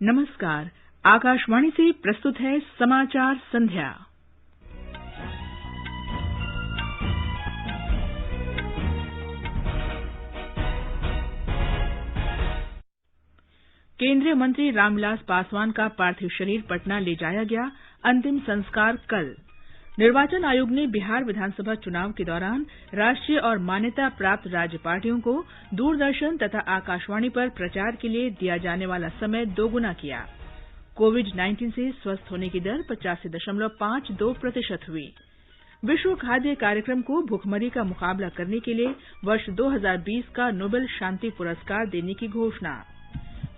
नमस्कार। आकाशवाणी से प्रस्तुत है समाचार संध्या। केंद्रीय मंत्री रामविलास पासवान का पार्थिव शरीर पटना ले जाया गया। अंतिम संस्कार कल। निर्वाचन आयोग ने बिहार विधानसभा चुनाव के दौरान राष्ट्रीय और मान्यता प्राप्त राज्य पार्टियों को दूरदर्शन तथा आकाशवाणी पर प्रचार के लिए दिया जाने वाला समय दोगुना किया। कोविड-19 से स्वस्थ होने की दर 85.52% हुई। विश्व खाद्य कार्यक्रम को भुखमरी का मुकाबला करने के लिए वर्ष 2020 का नोबेल शांति पुरस्कार देने की घोषणा।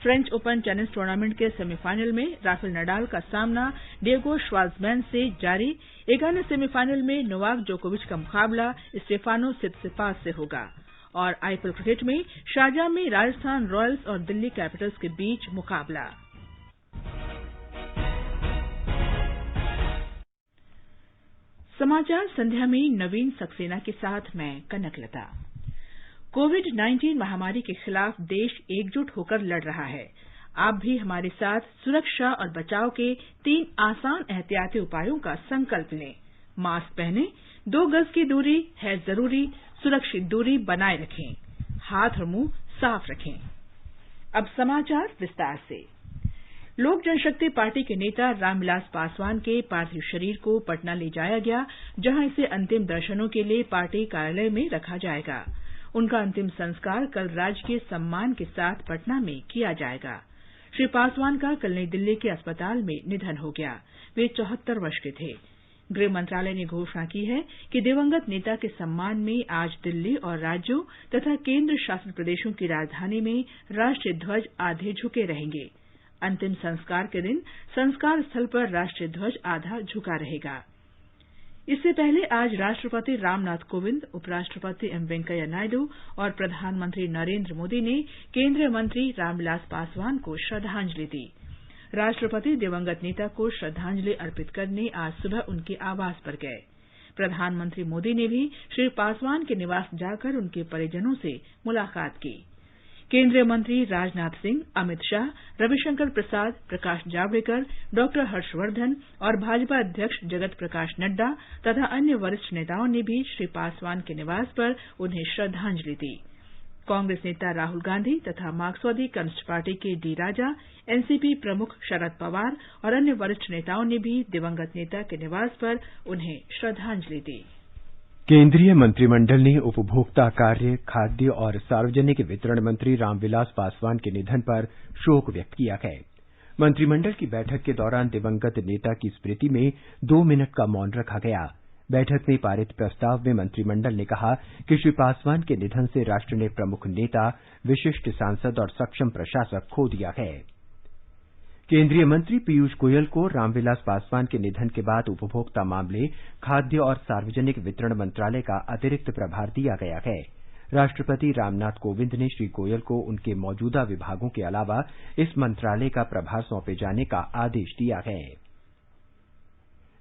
फ्रेंच ओपन टेनिस टूर्नामेंट के सेमीफाइनल में राफेल नडाल का सामना डिएगो श्वार्ट्जमैन से जारी। एक अन्य सेमीफाइनल में नोवाक जोकोविच का मुकाबला स्टेफानो सित्सिपास से होगा। और आईपीएल क्रिकेट में शारजाह में राजस्थान रॉयल्स और दिल्ली कैपिटल्स के बीच मुकाबला। समाचार संध्या में नवीन सक्सेना के साथ मैं कनकलता। कोविड-19 महामारी के खिलाफ देश एकजुट होकर लड़ रहा है। आप भी हमारे साथ सुरक्षा और बचाव के 3 आसान एहतियाती उपायों का संकल्प लें। मास्क पहनें, 2 गज की दूरी है जरूरी, सुरक्षित दूरी बनाए रखें, हाथ और मुंह साफ रखें। अब समाचार विस्तार से। लोक जनशक्ति पार्टी के नेता रामविलास पासवान के पार्थिव शरीर को पटना ले जाया गया, जहां इसे अंतिम दर्शनों के लिए पार्टी कार्यालय में रखा जाएगा। उनका अंतिम संस्कार कल राजकीय सम्मान के साथ पटना में किया जाएगा। श्री पासवान का कल नई दिल्ली के अस्पताल में निधन हो गया। वे 74 वर्ष के थे। गृह मंत्रालय ने घोषणा की है कि दिवंगत नेता के सम्मान में आज दिल्ली और राज्यों तथा केंद्र शासित प्रदेशों की राजधानी में राष्ट्रीय ध्वज आधे झुके रहेंगे। अंतिम संस्कार के दिन संस्कार स्थल पर राष्ट्रीय ध्वज आधा झुका रहेगा। इससे पहले आज राष्ट्रपति रामनाथ कोविंद, उपराष्ट्रपति एम वेंकैया नायडू और प्रधानमंत्री नरेंद्र मोदी ने केंद्रीय मंत्री रामविलास पासवान को श्रद्धांजलि दी। राष्ट्रपति दिवंगत नेता को श्रद्धांजलि अर्पित करने आज सुबह उनके आवास पर गए। प्रधानमंत्री मोदी ने भी श्री पासवान के निवास जाकर उनके परिजनों से मुलाकात की। केंद्रीय मंत्री राजनाथ सिंह, अमित शाह, रविशंकर प्रसाद, प्रकाश जावड़ेकर, डॉ हर्षवर्धन और भाजपा अध्यक्ष जगत प्रकाश नड्डा तथा अन्य वरिष्ठ नेताओं ने भी श्री पासवान के निवास पर उन्हें श्रद्धांजलि दी। कांग्रेस नेता राहुल गांधी तथा मार्क्सवादी कम्युनिस्ट पार्टी के डी राजा, एनसीपी प्रमुख शरद पवार और अन्य वरिष्ठ नेताओं ने भी दिवंगत नेता के निवास पर उन्हें श्रद्धांजलि दी। केंद्रीय मंत्रिमंडल ने उपभोक्ता कार्य, खाद्य और सार्वजनिक वितरण मंत्री रामविलास पासवान के निधन पर शोक व्यक्त किया है। मंत्रिमंडल की बैठक के दौरान दिवंगत नेता की स्मृति में 2 मिनट का मौन रखा गया। बैठक में पारित प्रस्ताव में मंत्रिमंडल ने कहा कि श्री पासवान के निधन से राष्ट्र ने प्रमुख नेता, विशिष्ट सांसद और सक्षम प्रशासक खो दिया है। केंद्रीय मंत्री पीयूष गोयल को रामविलास पासवान के निधन के बाद उपभोक्ता मामले, खाद्य और सार्वजनिक वितरण मंत्रालय का अतिरिक्त प्रभार दिया गया है। राष्ट्रपति रामनाथ कोविंद ने श्री गोयल को उनके मौजूदा विभागों के अलावा इस मंत्रालय का प्रभार सौंपे जाने का आदेश दिया है।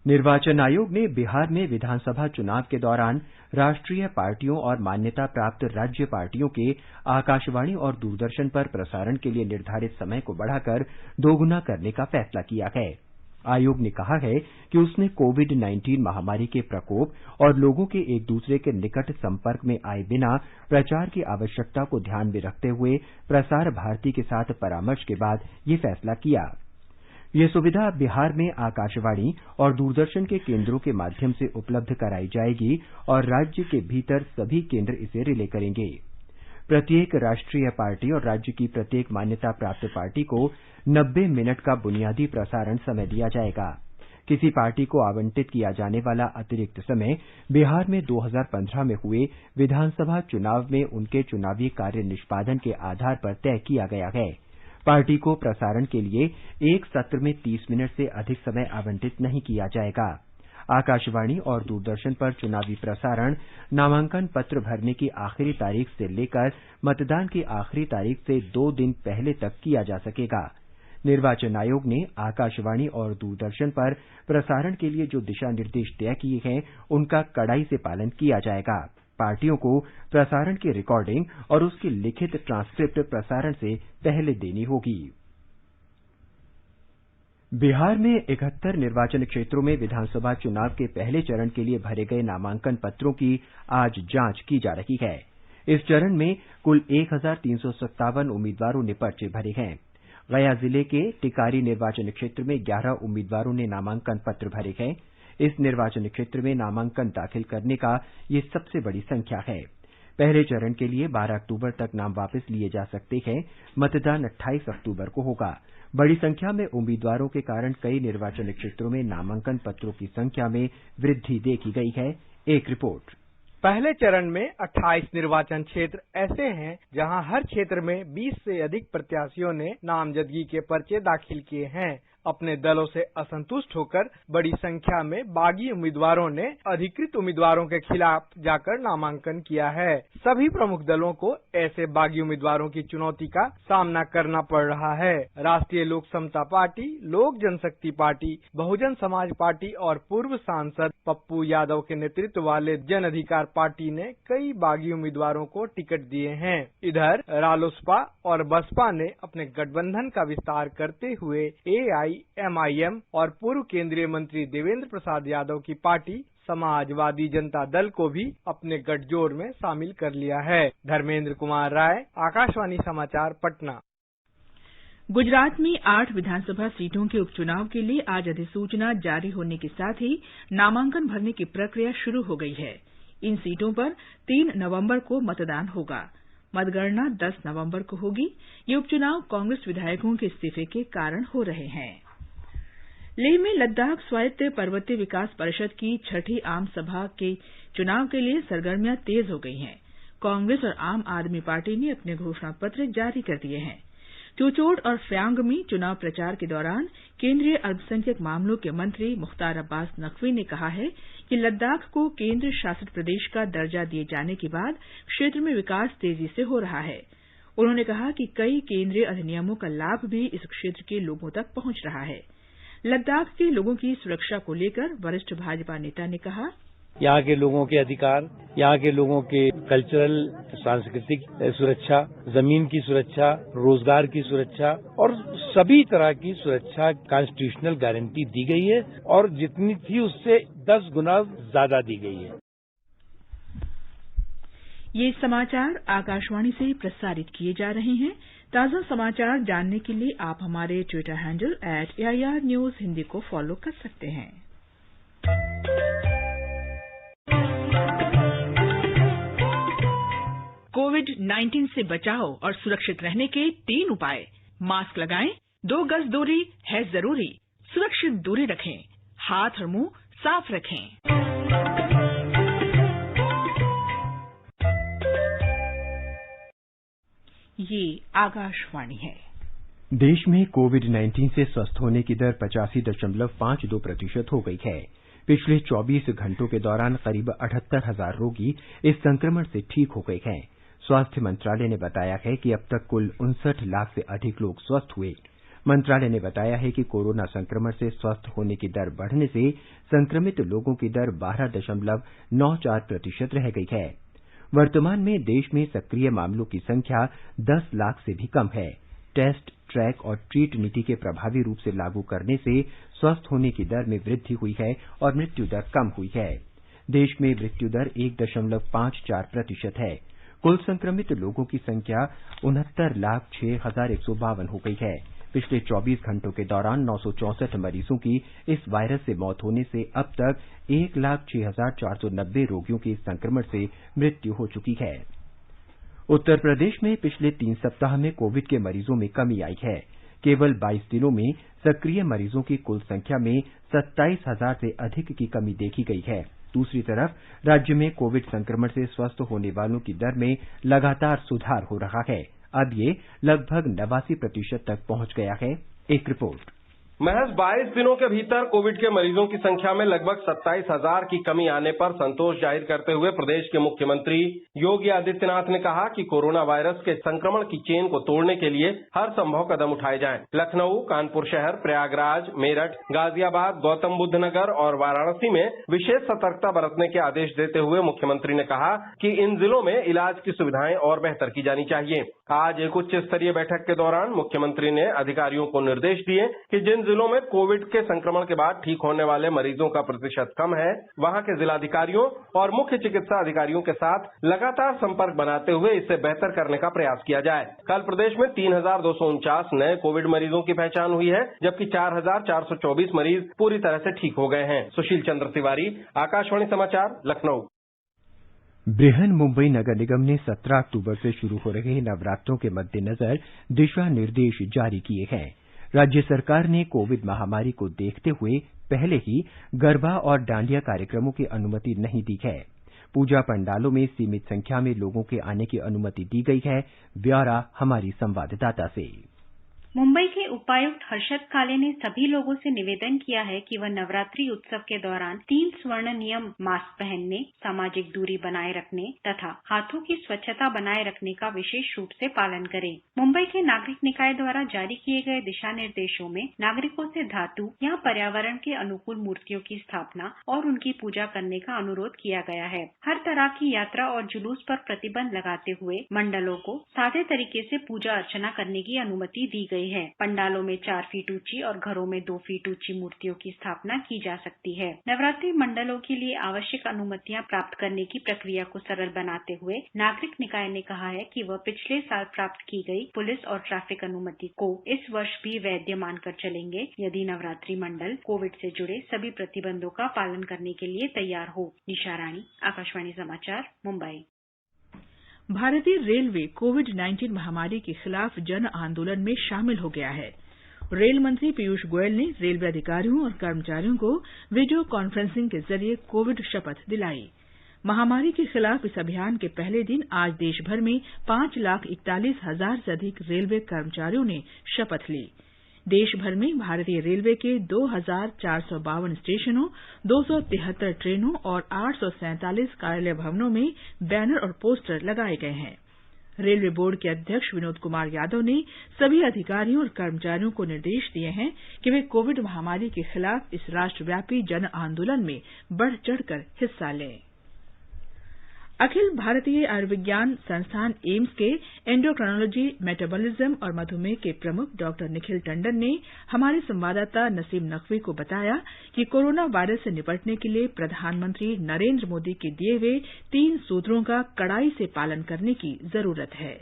निर्वाचन आयोग ने बिहार में विधानसभा चुनाव के दौरान राष्ट्रीय पार्टियों और मान्यता प्राप्त राज्य पार्टियों के आकाशवाणी और दूरदर्शन पर प्रसारण के लिए निर्धारित समय को बढ़ाकर दोगुना करने का फैसला किया है। आयोग ने कहा है कि उसने कोविड-19 महामारी के प्रकोप और लोगों के एक दूसरे के निकट संपर्क में आए बिना प्रचार की आवश्यकता को ध्यान में रखते हुए प्रसार भारती के साथ परामर्श के बाद ये फैसला किया। ये सुविधा बिहार में आकाशवाणी और दूरदर्शन के केंद्रों के माध्यम से उपलब्ध कराई जाएगी और राज्य के भीतर सभी केंद्र इसे रिले करेंगे। प्रत्येक राष्ट्रीय पार्टी और राज्य की प्रत्येक मान्यता प्राप्त पार्टी को 90 मिनट का बुनियादी प्रसारण समय दिया जाएगा। किसी पार्टी को आवंटित किया जाने वाला अतिरिक्त समय बिहार में 2015 में हुए विधानसभा चुनाव में उनके चुनावी कार्य निष्पादन के आधार पर तय किया गया है। पार्टी को प्रसारण के लिए एक सत्र में 30 मिनट से अधिक समय आवंटित नहीं किया जाएगा। आकाशवाणी और दूरदर्शन पर चुनावी प्रसारण नामांकन पत्र भरने की आखिरी तारीख से लेकर मतदान की आखिरी तारीख से 2 दिन पहले तक किया जा सकेगा। निर्वाचन आयोग ने आकाशवाणी और दूरदर्शन पर प्रसारण के लिए जो दिशा निर्देश तय किए हैं, उनका कड़ाई से पालन किया जाएगा। पार्टियों को प्रसारण की रिकॉर्डिंग और उसकी लिखित ट्रांसक्रिप्ट प्रसारण से पहले देनी होगी। बिहार में 71 निर्वाचन क्षेत्रों में विधानसभा चुनाव के पहले चरण के लिए भरे गए नामांकन पत्रों की आज जांच की जा रही है। इस चरण में कुल 1357 उम्मीदवारों ने पर्चे भरे हैं। गया जिले के टिकारी निर्वाचन क्षेत्र में 11 उम्मीदवारों ने नामांकन पत्र भरे हैं। इस निर्वाचन क्षेत्र में नामांकन दाखिल करने का ये सबसे बड़ी संख्या है। पहले चरण के लिए 12 अक्टूबर तक नाम वापस लिए जा सकते हैं। मतदान 28 अक्टूबर को होगा। बड़ी संख्या में उम्मीदवारों के कारण कई निर्वाचन क्षेत्रों में नामांकन पत्रों की संख्या में वृद्धि देखी गई है। एक रिपोर्ट। पहले चरण में 28 निर्वाचन क्षेत्र ऐसे हैं जहां हर क्षेत्र में 20 से अधिक प्रत्याशियों ने नामजदगी के पर्चे दाखिल किए हैं। अपने दलों से असंतुष्ट होकर बड़ी संख्या में बागी उम्मीदवारों ने अधिकृत उम्मीदवारों के खिलाफ जाकर नामांकन किया है। सभी प्रमुख दलों को ऐसे बागी उम्मीदवारों की चुनौती का सामना करना पड़ रहा है। राष्ट्रीय लोक समता पार्टी, लोक जनशक्ति पार्टी, बहुजन समाज पार्टी और पूर्व सांसद पप्पू यादव के नेतृत्व वाले जन अधिकार पार्टी ने कई बागी उम्मीदवारों को टिकट दिए हैं। इधर रालोसपा और बसपा ने अपने गठबंधन का विस्तार करते हुए AIMIM और पूर्व केंद्रीय मंत्री देवेंद्र प्रसाद यादव की पार्टी समाजवादी जनता दल को भी अपने गठजोड़ में शामिल कर लिया है। धर्मेंद्र कुमार राय, आकाशवाणी समाचार, पटना। गुजरात में 8 विधानसभा सीटों के उपचुनाव के लिए आज अधिसूचना जारी होने के साथ ही नामांकन भरने की प्रक्रिया शुरू हो गई है। इन सीटों पर 3 नवंबर को मतदान होगा। मतगणना 10 नवंबर को होगी। ये उपचुनाव कांग्रेस विधायकों के इस्तीफे के कारण हो रहे हैं। लेह में लद्दाख स्वायत्त पर्वतीय विकास परिषद की 6ठी आम सभा के चुनाव के लिए सरगर्मियां तेज हो गई हैं। कांग्रेस और आम आदमी पार्टी ने अपने घोषणा पत्र जारी कर दिए हैं। क्योचोड़ और फ्यांग में चुनाव प्रचार के दौरान केंद्रीय अल्पसंख्यक मामलों के मंत्री मुख्तार अब्बास नकवी ने कहा है कि लद्दाख को केंद्र शासित प्रदेश का दर्जा दिए जाने के बाद क्षेत्र में विकास तेजी से हो रहा है। उन्होंने कहा कि कई केंद्रीय अधिनियमों का लाभ भी इस क्षेत्र के लोगों तक पहुंच रहा है। लद्दाख के लोगों की सुरक्षा को लेकर वरिष्ठ भाजपा नेता ने कहा, यहाँ के लोगों के अधिकार, यहाँ के लोगों के कल्चरल सांस्कृतिक सुरक्षा, जमीन की सुरक्षा, रोजगार की सुरक्षा और सभी तरह की सुरक्षा कॉन्स्टिट्यूशनल गारंटी दी गई है और जितनी थी उससे 10 गुना ज्यादा दी गई है। ये समाचार आकाशवाणी से प्रसारित किए जा रहे हैं। ताजा समाचार जानने के लिए आप हमारे Twitter handle @AIR News Hindi को फॉलो कर सकते हैं। कोविड-19 से बचाव और सुरक्षित रहने के 3 उपाय। मास्क लगाएं, 2 गज दूरी है जरूरी, सुरक्षित दूरी रखें, हाथ और मुंह साफ रखें। ये आकाशवाणी है। देश में कोविड-19 से स्वस्थ होने की दर 85.52% हो गई है। पिछले 24 घंटों के दौरान करीब 78,000 रोगी इस संक्रमण से ठीक हो गए हैं। स्वास्थ्य मंत्रालय ने बताया है कि अब तक कुल 59 लाख से अधिक लोग स्वस्थ हुए। मंत्रालय ने बताया है कि कोरोना संक्रमण से स्वस्थ होने की दर बढ़ने से संक्रमित लोगों की दर 12.94% रह गई है। वर्तमान में देश में सक्रिय मामलों की संख्या 10 लाख से भी कम है। टेस्ट, ट्रैक और ट्रीट नीति के प्रभावी रूप से लागू करने से स्वस्थ होने की दर में वृद्धि हुई है और मृत्यु दर कम हुई है। देश में मृत्यु दर 1.54% है। कुल संक्रमित लोगों की संख्या 69,06,152 हो गई है। पिछले 24 घंटों के दौरान 964 मरीजों की इस वायरस से मौत होने से अब तक 1,06,490 रोगियों की इस संक्रमण से मृत्यु हो चुकी है। उत्तर प्रदेश में पिछले 3 सप्ताह में कोविड के मरीजों में कमी आई है। केवल 22 दिनों में सक्रिय मरीजों की कुल संख्या में 27,000 से अधिक की कमी देखी गई है। दूसरी तरफ राज्य में कोविड संक्रमण से स्वस्थ होने वालों की दर में लगातार सुधार हो रहा है। अब ये लगभग 89% तक पहुंच गया है। एक रिपोर्ट। महज 22 दिनों के भीतर कोविड के मरीजों की संख्या में लगभग 27,000 की कमी आने पर संतोष जाहिर करते हुए प्रदेश के मुख्यमंत्री योगी आदित्यनाथ ने कहा कि कोरोना वायरस के संक्रमण की चेन को तोड़ने के लिए हर संभव कदम उठाए जाएं। लखनऊ, कानपुर शहर, प्रयागराज, मेरठ, गाजियाबाद, गौतम बुद्ध नगर और वाराणसी में विशेष सतर्कता बरतने के आदेश देते हुए मुख्यमंत्री ने कहा कि इन जिलों में इलाज की सुविधाएं और बेहतर की जानी चाहिए। आज एक उच्च स्तरीय बैठक के दौरान मुख्यमंत्री ने अधिकारियों को निर्देश दिए कि जिन जिलों में कोविड के संक्रमण के बाद ठीक होने वाले मरीजों का प्रतिशत कम है, वहां के जिलाधिकारियों और मुख्य चिकित्सा अधिकारियों के साथ लगातार संपर्क बनाते हुए इसे बेहतर करने का प्रयास किया जाए। कल प्रदेश में 3,249 नए कोविड मरीजों की पहचान हुई है, जबकि 4,424 मरीज पूरी तरह से ठीक हो गए हैं। सुशील चंद्र तिवारी, आकाशवाणी समाचार, लखनऊ। बृहन मुंबई नगर निगम ने 17 अक्टूबर से शुरू हो रहे नवरात्रों के मद्देनजर दिशा निर्देश जारी किए हैं। राज्य सरकार ने कोविड महामारी को देखते हुए पहले ही गरबा और डांडिया कार्यक्रमों की अनुमति नहीं दी है। पूजा पंडालों में सीमित संख्या में लोगों के आने की अनुमति दी गई है। ब्यौरा हमारी संवाददाता से। मुंबई के उपायुक्त हर्षद काले ने सभी लोगों से निवेदन किया है कि वह नवरात्रि उत्सव के दौरान 3 स्वर्ण नियम मास्क पहनने, सामाजिक दूरी बनाए रखने तथा हाथों की स्वच्छता बनाए रखने का विशेष रूप से पालन करें। मुंबई के नागरिक निकाय द्वारा जारी किए गए दिशा निर्देशों में नागरिकों से धातु या पर्यावरण के अनुकूल मूर्तियों की स्थापना और उनकी पूजा करने का अनुरोध किया गया है। हर तरह की यात्रा और जुलूस पर प्रतिबंध लगाते हुए मंडलों को सादे तरीके से पूजा अर्चना करने की अनुमति दी गई है। पंडालों में 4 फीट ऊंची और घरों में 2 फीट ऊंची मूर्तियों की स्थापना की जा सकती है। नवरात्रि मंडलों के लिए आवश्यक अनुमतियां प्राप्त करने की प्रक्रिया को सरल बनाते हुए नागरिक निकाय ने कहा है कि वह पिछले साल प्राप्त की गई पुलिस और ट्रैफिक अनुमति को इस वर्ष भी वैध मानकर चलेंगे, यदि नवरात्रि मंडल कोविड से जुड़े सभी प्रतिबंधों का पालन करने के लिए तैयार हो। निशा रानी, आकाशवाणी समाचार, मुंबई। भारतीय रेलवे कोविड-19 महामारी के खिलाफ जन आंदोलन में शामिल हो गया है। रेल मंत्री पीयूष गोयल ने रेलवे अधिकारियों और कर्मचारियों को वीडियो कॉन्फ्रेंसिंग के जरिए कोविड शपथ दिलाई। महामारी के खिलाफ इस अभियान के पहले दिन आज देश भर में 5,41,000 से अधिक रेलवे कर्मचारियों ने शपथ ली। देश भर में भारतीय रेलवे के 2,452 स्टेशनों, 273 ट्रेनों और 847 कार्यालय भवनों में बैनर और पोस्टर लगाए गए हैं। रेलवे बोर्ड के अध्यक्ष विनोद कुमार यादव ने सभी अधिकारियों और कर्मचारियों को निर्देश दिए हैं कि वे कोविड महामारी के खिलाफ इस राष्ट्रव्यापी जन आंदोलन में बढ़ चढ़कर हिस्सा लें। अखिल भारतीय आयुर्विज्ञान संस्थान एम्स के एंडोक्राइनोलॉजी, मेटाबॉलिज्म और मधुमेह के प्रमुख डॉक्टर निखिल टंडन ने हमारे संवाददाता नसीम नकवी को बताया कि कोरोना वायरस से निपटने के लिए प्रधानमंत्री नरेंद्र मोदी के दिए हुए 3 सूत्रों का कड़ाई से पालन करने की जरूरत है।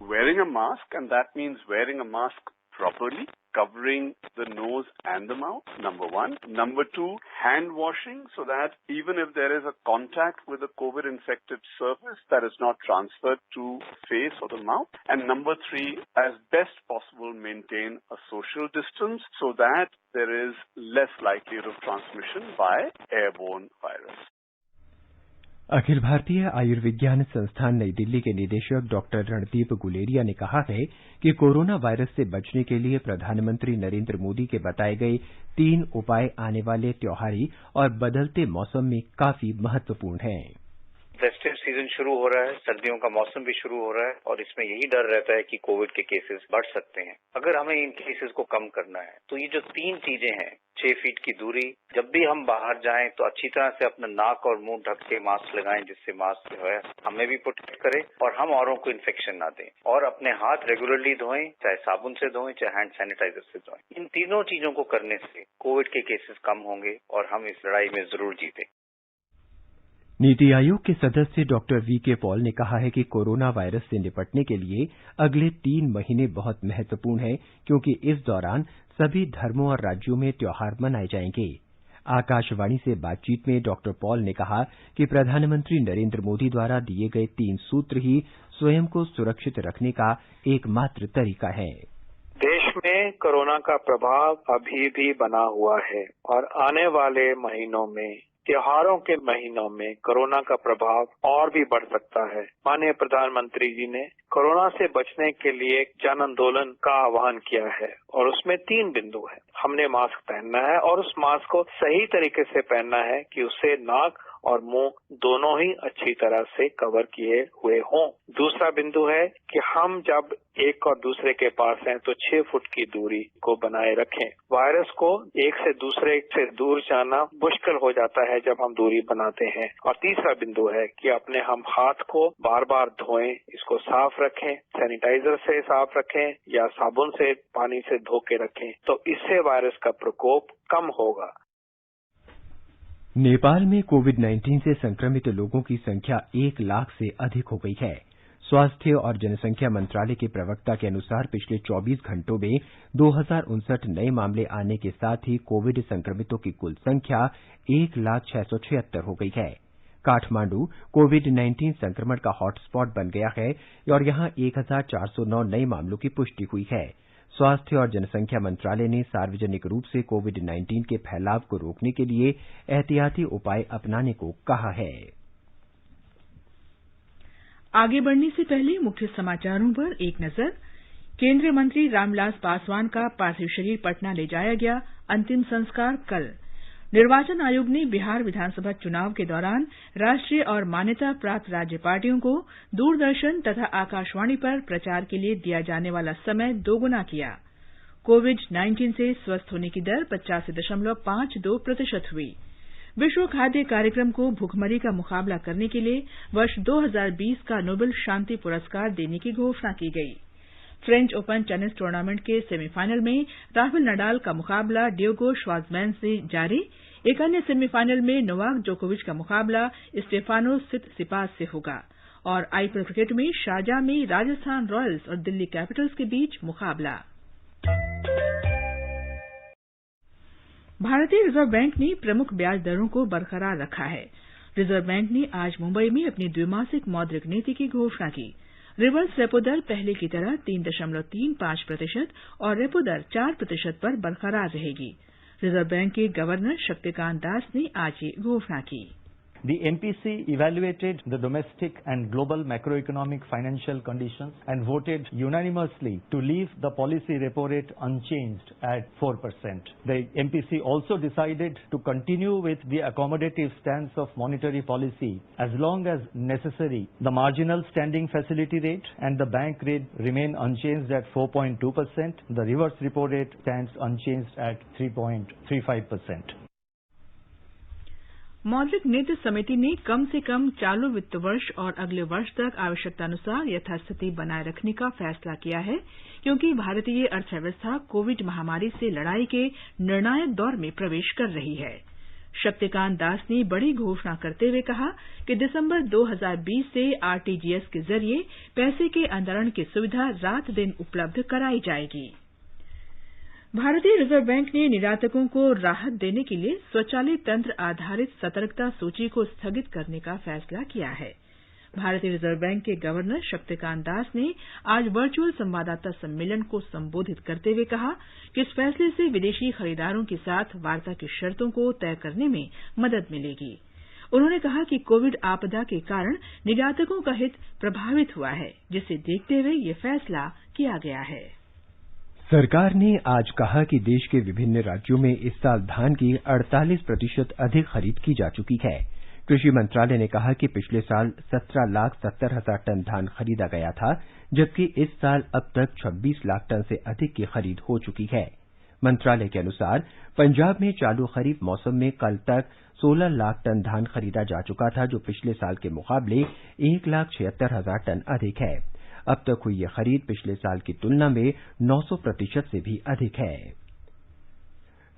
Wearing a mask, and that means wearing a mask properly, covering the nose and the mouth, number 1. Number 2, hand washing so that even if there is a contact with a COVID-infected surface, that is not transferred to face or the mouth. And number 3, as best possible, maintain a social distance so that there is less likelihood of transmission by airborne virus. Akhil Bharatiya Ayurvigyan संस्थान नई दिल्ली के निदेशक doctor Randeep Guleria ने कहा है कि corona virus से बचने के लिए प्रधानमंत्री नरेंद्र मोदी के बताए गए 3 उपाय आने वाले त्योहारी और बदलते मौसम में काफी महत्वपूर्ण हैं। फेस्टिव सीजन शुरू हो रहा है, सर्दियों का मौसम भी शुरू हो रहा है और इसमें यही डर रहता है कि कोविड के केसेस बढ़ सकते हैं। अगर हमें इन केसेस को कम करना है तो ये जो 3 चीजें हैं, 6 फीट की दूरी, जब भी हम बाहर जाएं तो अच्छी तरह से अपना नाक और मुंह ढक के मास्क लगाएं, जिससे मास्क जो है हमें भी प्रोटेक्ट करे और हम औरों को इन्फेक्शन ना दें, और अपने हाथ रेगुलरली धोएं, चाहे साबुन से धोएं चाहे हैंड सैनिटाइजर से धोएं। इन तीनों चीजों को करने से कोविड के केसेस कम होंगे और हम इस लड़ाई में जरूर जीतें। नीति आयोग के सदस्य डॉक्टर वीके पॉल ने कहा है कि कोरोना वायरस से निपटने के लिए अगले 3 महीने बहुत महत्वपूर्ण हैं, क्योंकि इस दौरान सभी धर्मों और राज्यों में त्योहार मनाए जाएंगे। आकाशवाणी से बातचीत में डॉक्टर पॉल ने कहा कि प्रधानमंत्री नरेंद्र मोदी द्वारा दिए गए 3 सूत्र ही स्वयं को सुरक्षित रखने का एकमात्र तरीका है। देश में कोरोना का प्रभाव अभी भी बना हुआ है और आने वाले महीनों में, त्योहारों के महीनों में कोरोना का प्रभाव और भी बढ़ सकता है। माननीय प्रधानमंत्री जी ने कोरोना से बचने के लिए जन आंदोलन का आह्वान किया है और उसमें 3 बिंदु है। हमने मास्क पहनना है और उस मास्क को सही तरीके से पहनना है कि उससे नाक और मुंह दोनों ही अच्छी तरह से कवर किए हुए हों। दूसरा बिंदु है कि हम जब एक और दूसरे के पास हैं तो 6 फुट की दूरी को बनाए रखें। वायरस को एक से दूसरे से दूर जाना मुश्किल हो जाता है जब हम दूरी बनाते हैं। और तीसरा बिंदु है कि अपने हम हाथ को बार बार धोएं, इसको साफ रखें, सैनिटाइजर से साफ रखें या साबुन से पानी से धो के रखें, तो इससे वायरस का प्रकोप कम होगा। नेपाल में कोविड-19 से संक्रमित लोगों की संख्या 1 लाख से अधिक हो गई है। स्वास्थ्य और जनसंख्या मंत्रालय के प्रवक्ता के अनुसार पिछले 24 घंटों में 2059 नए मामले आने के साथ ही कोविड संक्रमितों की कुल संख्या 1,06,76 हो गई है। काठमांडू कोविड-19 संक्रमण का हॉटस्पॉट बन गया है और यहां 1,409 नए मामलों की पुष्टि हुई है। स्वास्थ्य और जनसंख्या मंत्रालय ने सार्वजनिक रूप से कोविड-19 के फैलाव को रोकने के लिए एहतियाती उपाय अपनाने को कहा है। आगे बढ़ने से पहले मुख्य समाचारों पर एक नजर। केंद्रीय मंत्री रामविलास पासवान का पार्थिव शरीर पटना ले जाया गया, अंतिम संस्कार कल। निर्वाचन आयोग ने बिहार विधानसभा चुनाव के दौरान राष्ट्रीय और मान्यता प्राप्त राज्य पार्टियों को दूरदर्शन तथा आकाशवाणी पर प्रचार के लिए दिया जाने वाला समय दोगुना किया। कोविड-19 से स्वस्थ होने की दर 85.52% हुई। विश्व खाद्य कार्यक्रम को भुखमरी का मुकाबला करने के लिए वर्ष 2020 का नोबेल शांति पुरस्कार देने की घोषणा की गई। फ्रेंच ओपन टेनिस टूर्नामेंट के सेमीफाइनल में राफेल नडाल का मुकाबला डियोगो श्वार्ट्जमैन से जारी। एक अन्य सेमीफाइनल में नोवाक जोकोविच का मुकाबला स्टेफानोस सितसिपास से होगा। और आईपीएल क्रिकेट में शारजाह में राजस्थान रॉयल्स और दिल्ली कैपिटल्स के बीच मुकाबला। भारतीय रिजर्व बैंक ने प्रमुख ब्याज दरों को बरकरार रखा है। रिजर्व बैंक ने आज मुंबई में अपनी द्विमासिक मौद्रिक नीति की घोषणा की। रिवर्स रेपो दर पहले की तरह 3.35% और रेपो दर 4% पर बरकरार रहेगी। रिजर्व बैंक के गवर्नर शक्तिकांत दास ने आज ये घोषणा की। The MPC evaluated the domestic and global macroeconomic financial conditions and voted unanimously to leave the policy repo rate unchanged at 4%. The MPC also decided to continue with the accommodative stance of monetary policy as long as necessary. The marginal standing facility rate and the bank rate remain unchanged at 4.2%. The reverse repo rate stands unchanged at 3.35%. मौद्रिक नीति समिति ने कम से कम चालू वित्त वर्ष और अगले वर्ष तक आवश्यकतानुसार यथास्थिति बनाए रखने का फैसला किया है, क्योंकि भारतीय अर्थव्यवस्था कोविड महामारी से लड़ाई के निर्णायक दौर में प्रवेश कर रही है। शक्तिकांत दास ने बड़ी घोषणा करते हुए कहा कि दिसंबर 2020 से आरटीजीएस के जरिए पैसे के अंतरण की सुविधा रात दिन उपलब्ध कराई जाएगी। भारतीय रिजर्व बैंक ने निर्यातकों को राहत देने के लिए स्वचालित तंत्र आधारित सतर्कता सूची को स्थगित करने का फैसला किया है। भारतीय रिजर्व बैंक के गवर्नर शक्तिकांत दास ने आज वर्चुअल संवाददाता सम्मेलन को संबोधित करते हुए कहा कि इस फैसले से विदेशी खरीदारों के साथ वार्ता की शर्तों को तय करने में मदद मिलेगी। उन्होंने कहा कि कोविड आपदा के कारण निर्यातकों का हित प्रभावित हुआ है, जिसे देखते हुए ये फैसला किया गया है। सरकार ने आज कहा कि देश के विभिन्न राज्यों में इस साल धान की 48% अधिक खरीद की जा चुकी है। कृषि मंत्रालय ने कहा कि पिछले साल 17,70,000 टन धान खरीदा गया था, जबकि इस साल अब तक 26 लाख टन से अधिक की खरीद हो चुकी है। मंत्रालय के अनुसार पंजाब में चालू खरीफ मौसम में कल तक 16 लाख टन धान खरीदा जा चुका था, जो पिछले साल के मुकाबले 1,76,000 टन अधिक है। अब तक हुई यह खरीद पिछले साल की तुलना में 900% से भी अधिक है।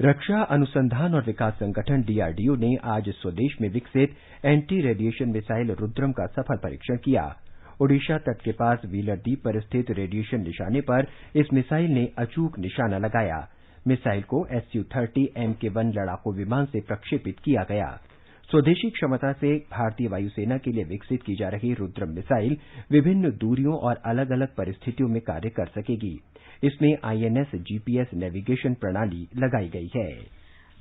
रक्षा अनुसंधान और विकास संगठन डीआरडीओ ने आज स्वदेश में विकसित एंटी रेडिएशन मिसाइल रुद्रम का सफल परीक्षण किया। ओडिशा तट के पास व्हीलर द्वीप पर स्थित रेडिएशन निशाने पर इस मिसाइल ने अचूक निशाना लगाया। मिसाइल को SU-30 MK-1 लड़ाकू विमान से प्रक्षेपित किया गया। स्वदेशी क्षमता से भारतीय वायुसेना के लिए विकसित की जा रही रुद्रम मिसाइल विभिन्न दूरियों और अलग अलग परिस्थितियों में कार्य कर सकेगी। इसमें INS GPS नेविगेशन प्रणाली लगाई गई है।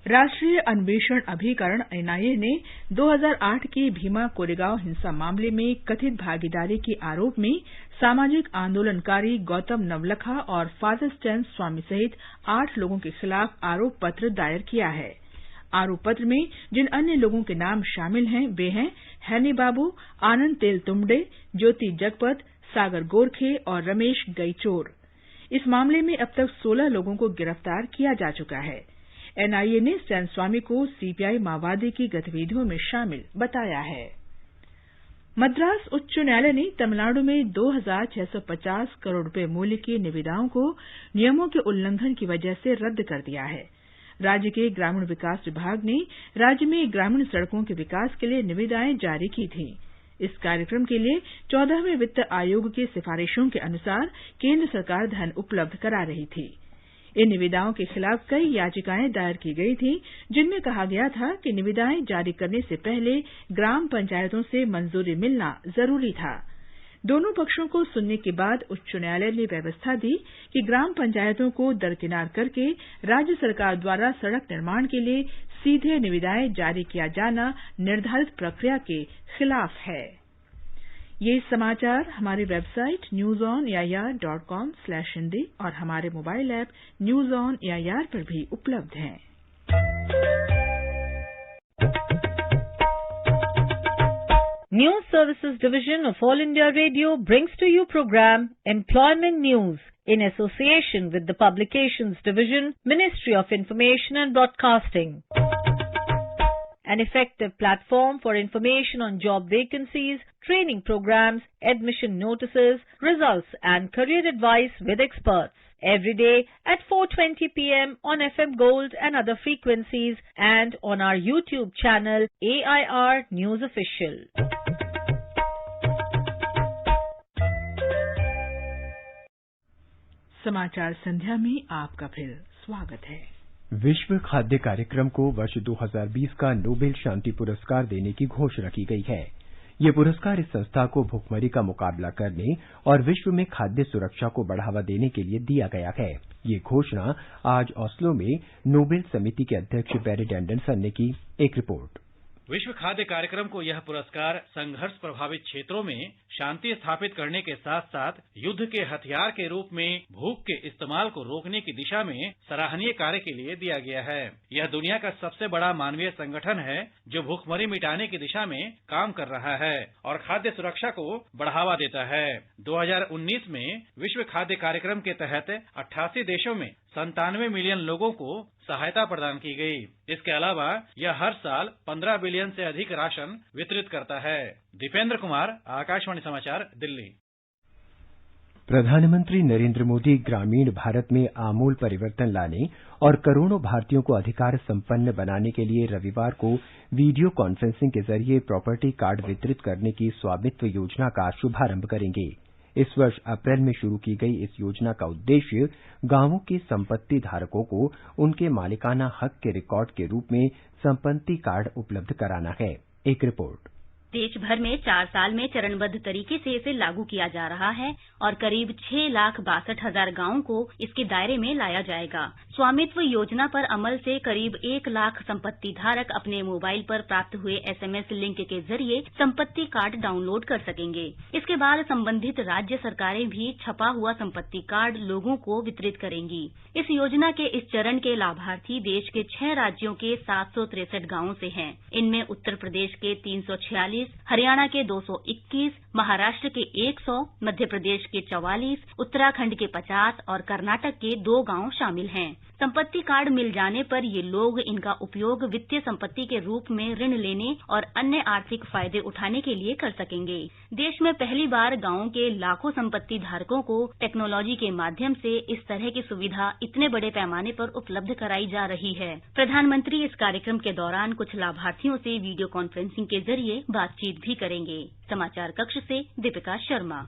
राष्ट्रीय अन्वेषण अभिकरण NIA ने 2008 के भीमा कोरेगांव हिंसा मामले में कथित भागीदारी के आरोप में सामाजिक आंदोलनकारी गौतम नवलखा और फादर स्टैन स्वामी सहित 8 लोगों के खिलाफ आरोप पत्र दायर किया है। आरोप पत्र में जिन अन्य लोगों के नाम शामिल हैं वे हैं हैनी बाबू, आनंद तेल तुमडे, ज्योति जगपत, सागर गोरखे और रमेश गईचोर। इस मामले में अब तक 16 लोगों को गिरफ्तार किया जा चुका है। एनआईए ने सैन स्वामी को सीपीआई माओवादी की गतिविधियों में शामिल बताया है। मद्रास उच्च न्यायालय ने तमिलनाडु में 2,650 करोड़ रुपए मूल्य की निविदाओं को नियमों के उल्लंघन की वजह से रद्द कर दिया है। राज्य के ग्रामीण विकास विभाग ने राज्य में ग्रामीण सड़कों के विकास के लिए निविदाएं जारी की थीं। इस कार्यक्रम के लिए 14वें वित्त आयोग की सिफारिशों के अनुसार केंद्र सरकार धन उपलब्ध करा रही थी। इन निविदाओं के खिलाफ कई याचिकाएं दायर की गई थीं, जिनमें कहा गया था कि निविदाएं जारी करने से पहले ग्राम पंचायतों से मंजूरी मिलना जरूरी था। दोनों पक्षों को सुनने के बाद उच्च न्यायालय ने व्यवस्था दी कि ग्राम पंचायतों को दरकिनार करके राज्य सरकार द्वारा सड़क निर्माण के लिए सीधे निविदाएं जारी किया जाना निर्धारित प्रक्रिया के खिलाफ है। ये समाचार हमारी वेबसाइट newsonair.com/hindi और हमारे mobile app news on AIR पर भी उपलब्ध हैं। News Services Division of All India Radio brings to you program Employment News in association with the Publications Division, Ministry of Information and Broadcasting. An effective platform for information on job vacancies, training programs, admission notices, results and career advice with experts. Every day at 4:20 p.m. on FM Gold and other frequencies and on our YouTube channel AIR News Official. समाचार संध्या में आपका फिर स्वागत है। विश्व खाद्य कार्यक्रम को वर्ष 2020 का नोबेल शांति पुरस्कार देने की घोषणा की गई है। ये पुरस्कार इस संस्था को भुखमरी का मुकाबला करने और विश्व में खाद्य सुरक्षा को बढ़ावा देने के लिए दिया गया है। ये घोषणा आज ओस्लो में नोबेल समिति के अध्यक्ष बेरिट एंडरसन ने की। एक रिपोर्ट। विश्व खाद्य कार्यक्रम को यह पुरस्कार संघर्ष प्रभावित क्षेत्रों में शांति स्थापित करने के साथ साथ युद्ध के हथियार के रूप में भूख के इस्तेमाल को रोकने की दिशा में सराहनीय कार्य के लिए दिया गया है। यह दुनिया का सबसे बड़ा मानवीय संगठन है जो भूखमरी मिटाने की दिशा में काम कर रहा है और खाद्य सुरक्षा को बढ़ावा देता है। 2019 में विश्व खाद्य कार्यक्रम के तहत 88 देशों में 97 मिलियन लोगों को सहायता प्रदान की गई। इसके अलावा यह हर साल 15 बिलियन से अधिक राशन वितरित करता है। दीपेंद्र कुमार, आकाशवाणी समाचार, दिल्ली। प्रधानमंत्री नरेंद्र मोदी ग्रामीण भारत में आमूल परिवर्तन लाने और करोड़ों भारतीयों को अधिकार संपन्न बनाने के लिए रविवार को वीडियो कॉन्फ्रेंसिंग के जरिए प्रॉपर्टी कार्ड वितरित करने की स्वामित्व योजना का शुभारंभ करेंगे। इस वर्ष अप्रैल में शुरू की गई इस योजना का उद्देश्य गांवों के संपत्ति धारकों को उनके मालिकाना हक के रिकॉर्ड के रूप में संपत्ति कार्ड उपलब्ध कराना है। एक रिपोर्ट। देश भर में 4 साल में चरणबद्ध तरीके से इसे लागू किया जा रहा है और करीब 6,62,000 गांवों को इसके दायरे में लाया जाएगा। स्वामित्व योजना पर अमल से करीब 1 लाख संपत्ति धारक अपने मोबाइल पर प्राप्त हुए एसएमएस लिंक के जरिए संपत्ति कार्ड डाउनलोड कर सकेंगे। इसके बाद संबंधित राज्य सरकारें भी छपा हुआ संपत्ति कार्ड लोगों को वितरित करेंगी। इस योजना के इस चरण के लाभार्थी देश के 6 राज्यों के 763 गांवों से हैं। इनमें उत्तर प्रदेश के 346, हरियाणा के 221, महाराष्ट्र के 100, मध्य प्रदेश के 44, उत्तराखंड के 50 और कर्नाटक के 2 गांव शामिल हैं। संपत्ति कार्ड मिल जाने पर ये लोग इनका उपयोग वित्तीय संपत्ति के रूप में ऋण लेने और अन्य आर्थिक फायदे उठाने के लिए कर सकेंगे। देश में पहली बार गांवों के लाखों संपत्ति धारकों को टेक्नोलॉजी के माध्यम से इस तरह की सुविधा इतने बड़े पैमाने पर उपलब्ध कराई जा रही है। प्रधानमंत्री इस कार्यक्रम के दौरान कुछ लाभार्थियों से वीडियो कॉन्फ्रेंसिंग के जरिए बातचीत भी करेंगे। समाचार कक्ष से दीपिका शर्मा।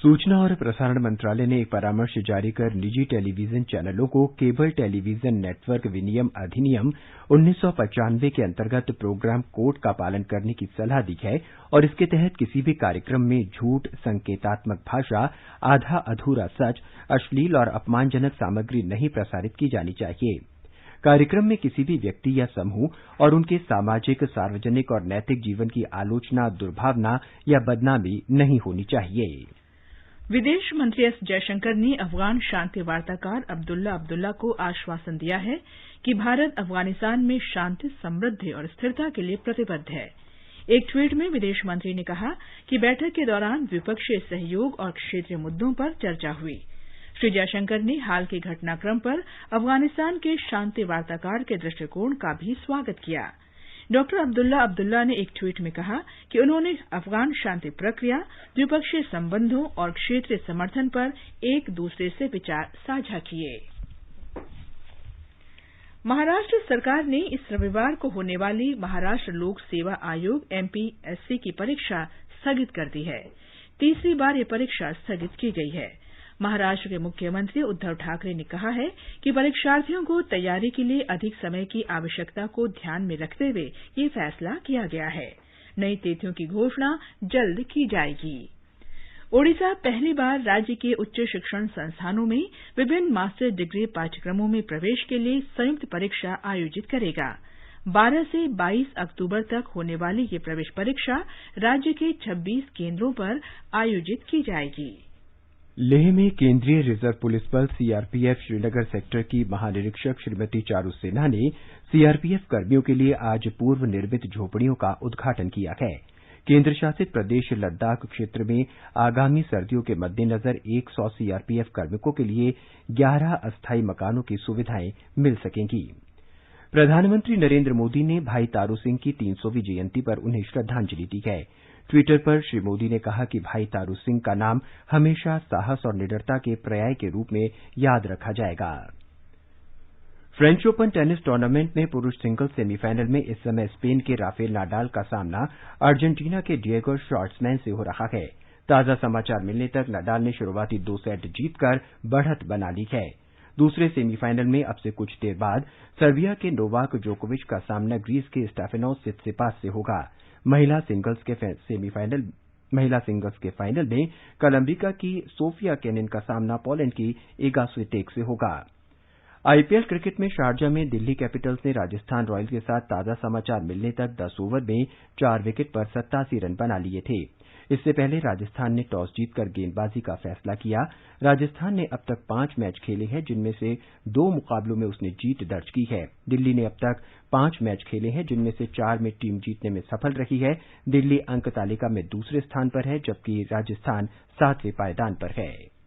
सूचना और प्रसारण मंत्रालय ने एक परामर्श जारी कर निजी टेलीविजन चैनलों को केबल टेलीविजन नेटवर्क विनियम अधिनियम 1995 के अंतर्गत प्रोग्राम कोड का पालन करने की सलाह दी है और इसके तहत किसी भी कार्यक्रम में झूठ, संकेतात्मक भाषा, आधा अधूरा सच, अश्लील और अपमानजनक सामग्री नहीं प्रसारित की जानी चाहिए। कार्यक्रम में किसी भी व्यक्ति या समूह और उनके सामाजिक, सार्वजनिक और नैतिक जीवन की आलोचना, दुर्भावना या बदनामी नहीं होनी चाहिए। विदेश मंत्री एस जयशंकर ने अफगान शांति वार्ताकार अब्दुल्ला अब्दुल्ला को आश्वासन दिया है कि भारत अफगानिस्तान में शांति, समृद्धि और स्थिरता के लिए प्रतिबद्ध है। एक ट्वीट में विदेश मंत्री ने कहा कि बैठक के दौरान द्विपक्षीय सहयोग और क्षेत्रीय मुद्दों पर चर्चा हुई। श्री जयशंकर ने हाल के घटनाक्रम पर अफगानिस्तान के शांति वार्ताकार के दृष्टिकोण का भी स्वागत किया। डॉक्टर अब्दुल्ला ने एक ट्वीट में कहा कि उन्होंने अफगान शांति प्रक्रिया, द्विपक्षीय संबंधों और क्षेत्रीय समर्थन पर एक दूसरे से विचार साझा किए। महाराष्ट्र सरकार ने इस रविवार को होने वाली महाराष्ट्र लोक सेवा आयोग एमपीएससी की परीक्षा स्थगित कर दी है। तीसरी बार यह परीक्षा स्थगित की गई है। महाराष्ट्र के मुख्यमंत्री उद्धव ठाकरे ने कहा है कि परीक्षार्थियों को तैयारी के लिए अधिक समय की आवश्यकता को ध्यान में रखते हुए ये फैसला किया गया है। नई तिथियों की घोषणा जल्द की जाएगी। ओडिशा पहली बार राज्य के उच्च शिक्षण संस्थानों में विभिन्न मास्टर डिग्री पाठ्यक्रमों में प्रवेश के लिए संयुक्त परीक्षा आयोजित करेगा। 12 से 22 अक्टूबर तक होने वाली ये प्रवेश परीक्षा राज्य के 26 केंद्रों पर आयोजित की जाएगी। लेह में केंद्रीय रिजर्व पुलिस बल सीआरपीएफ श्रीनगर सेक्टर की महानिरीक्षक श्रीमती चारू सिन्हा ने सीआरपीएफ कर्मियों के लिए आज पूर्व निर्मित झोपड़ियों का उद्घाटन किया है। केंद्र शासित प्रदेश लद्दाख क्षेत्र में आगामी सर्दियों के मद्देनजर 100 सीआरपीएफ कार्मिकों के लिए 11 अस्थायी मकानों की सुविधाएं मिल सकेंगी। प्रधानमंत्री नरेंद्र मोदी ने भाई तारू सिंह की 300वीं जयंती पर उन्हें श्रद्धांजलि दी है। ट्विटर पर श्री मोदी ने कहा कि भाई तारू सिंह का नाम हमेशा साहस और निडरता के पर्याय के रूप में याद रखा जाएगा। फ्रेंच ओपन टेनिस टूर्नामेंट में पुरुष सिंगल्स सेमीफाइनल में इस समय स्पेन के राफेल नाडाल का सामना अर्जेंटीना के डिएगो शॉर्ट्समैन से हो रहा है। ताजा समाचार मिलने तक नाडाल ने शुरुआती 2 सेट जीतकर बढ़त बना ली है। दूसरे सेमीफाइनल में अब से कुछ देर बाद सर्बिया के नोवाक जोकोविच का सामना ग्रीस के स्टेफानोस सित्सिपास से होगा। महिला सिंगल्स के फाइनल में कोलंबिया की सोफिया केनिन का सामना पोलैंड की इगा स्वितेक से होगा। आईपीएल क्रिकेट में शारजा में दिल्ली कैपिटल्स ने राजस्थान रॉयल्स के साथ ताजा समाचार मिलने तक 10 ओवर में 4 विकेट पर 87 रन बना लिए थे। इससे पहले राजस्थान ने टॉस जीतकर गेंदबाजी का फैसला किया। राजस्थान ने अब तक 5 मैच खेले हैं, जिनमें से 2 मुकाबलों में उसने जीत दर्ज की है। दिल्ली ने अब तक 5 मैच खेले हैं, जिनमें से 4 में टीम जीतने में सफल रही है। दिल्ली अंक तालिका में दूसरे स्थान पर है, जबकि राजस्थान 7वें पायदान पर है।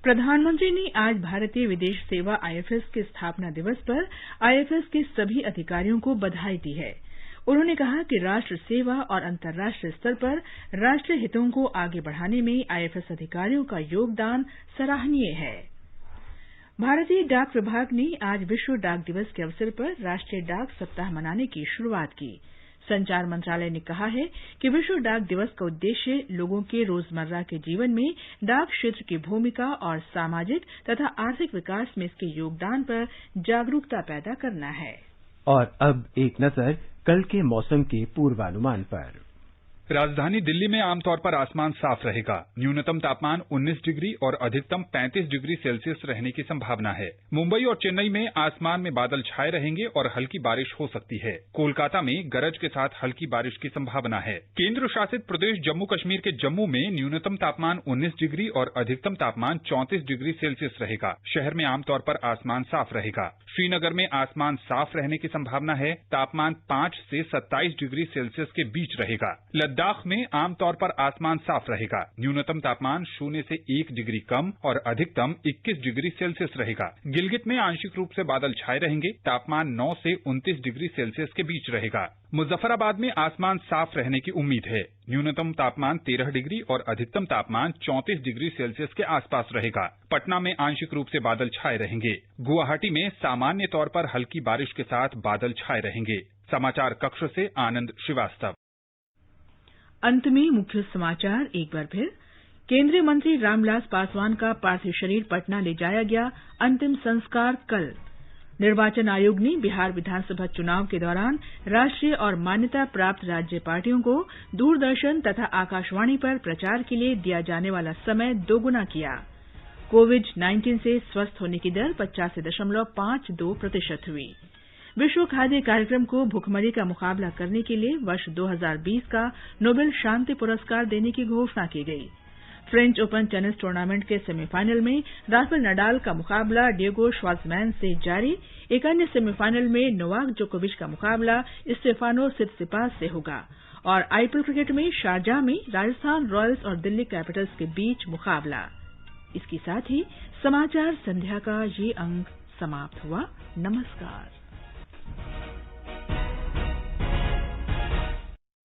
प्रधानमंत्री ने आज भारतीय विदेश सेवा आईएफएस के स्थापना दिवस पर आईएफएस के सभी अधिकारियों को बधाई दी है। उन्होंने कहा कि राष्ट्र सेवा और अंतर्राष्ट्रीय स्तर पर राष्ट्रीय हितों को आगे बढ़ाने में आईएफएस अधिकारियों का योगदान सराहनीय है। भारतीय डाक विभाग ने आज विश्व डाक दिवस के अवसर पर राष्ट्रीय डाक सप्ताह मनाने की शुरूआत की। संचार मंत्रालय ने कहा है कि विश्व डाक दिवस का उद्देश्य लोगों के रोजमर्रा के जीवन में डाक क्षेत्र की भूमिका और सामाजिक तथा आर्थिक विकास में इसके योगदान पर जागरूकता पैदा करना है। और अब एक नजर कल के मौसम के पूर्वानुमान पर। राजधानी दिल्ली में आमतौर पर आसमान साफ रहेगा। न्यूनतम तापमान 19 डिग्री और अधिकतम 35 डिग्री सेल्सियस रहने की संभावना है। मुंबई और चेन्नई में आसमान में बादल छाए रहेंगे और हल्की बारिश हो सकती है। कोलकाता में गरज के साथ हल्की बारिश की संभावना है। केंद्र शासित प्रदेश जम्मू कश्मीर के जम्मू में न्यूनतम तापमान 19 डिग्री और अधिकतम तापमान 34 डिग्री सेल्सियस रहेगा। शहर में आमतौर पर आसमान साफ रहेगा। श्रीनगर में आसमान साफ रहने की संभावना है। तापमान 5 से 27 डिग्री सेल्सियस के बीच रहेगा। लद्दाख में आमतौर पर आसमान साफ रहेगा। न्यूनतम तापमान 0 से 1 डिग्री कम और अधिकतम 21 डिग्री सेल्सियस रहेगा। गिलगित में आंशिक रूप से बादल छाए रहेंगे। तापमान 9 से 29 डिग्री सेल्सियस के बीच रहेगा। मुजफ्फराबाद में आसमान साफ रहने की उम्मीद है। न्यूनतम तापमान 13 डिग्री और अधिकतम तापमान 34 डिग्री सेल्सियस के आसपास रहेगा। पटना में आंशिक रूप से बादल छाए रहेंगे। गुवाहाटी में सामान्य तौर पर हल्की बारिश के साथ बादल छाए रहेंगे। समाचार कक्ष से आनंद श्रीवास्तव। अंत में मुख्य समाचार एक बार फिर। केंद्रीय मंत्री रामविलास पासवान का पार्थिव शरीर पटना ले जाया गया। अंतिम संस्कार कल। निर्वाचन आयोग ने बिहार विधानसभा चुनाव के दौरान राष्ट्रीय और मान्यता प्राप्त राज्य पार्टियों को दूरदर्शन तथा आकाशवाणी पर प्रचार के लिए दिया जाने वाला समय दोगुना किया। कोविड-19 से स्वस्थ होने की दर 85.52% हुई। विश्व खाद्य कार्यक्रम को भुखमरी का मुकाबला करने के लिए वर्ष 2020 का नोबेल शांति पुरस्कार देने की घोषणा की गई। फ्रेंच ओपन टेनिस टूर्नामेंट के सेमीफाइनल में राफेल नडाल का मुकाबला डिएगो श्वार्ट्जमैन से जारी। एक अन्य सेमीफाइनल में नोवाक जोकोविच का मुकाबला स्टेफानो सित्सिपास से होगा। और आईपीएल क्रिकेट में शारजाह में राजस्थान रॉयल्स और दिल्ली कैपिटल्स के बीच मुकाबला। इसके साथ ही समाचार संध्या का ये अंक समाप्त हुआ। नमस्कार।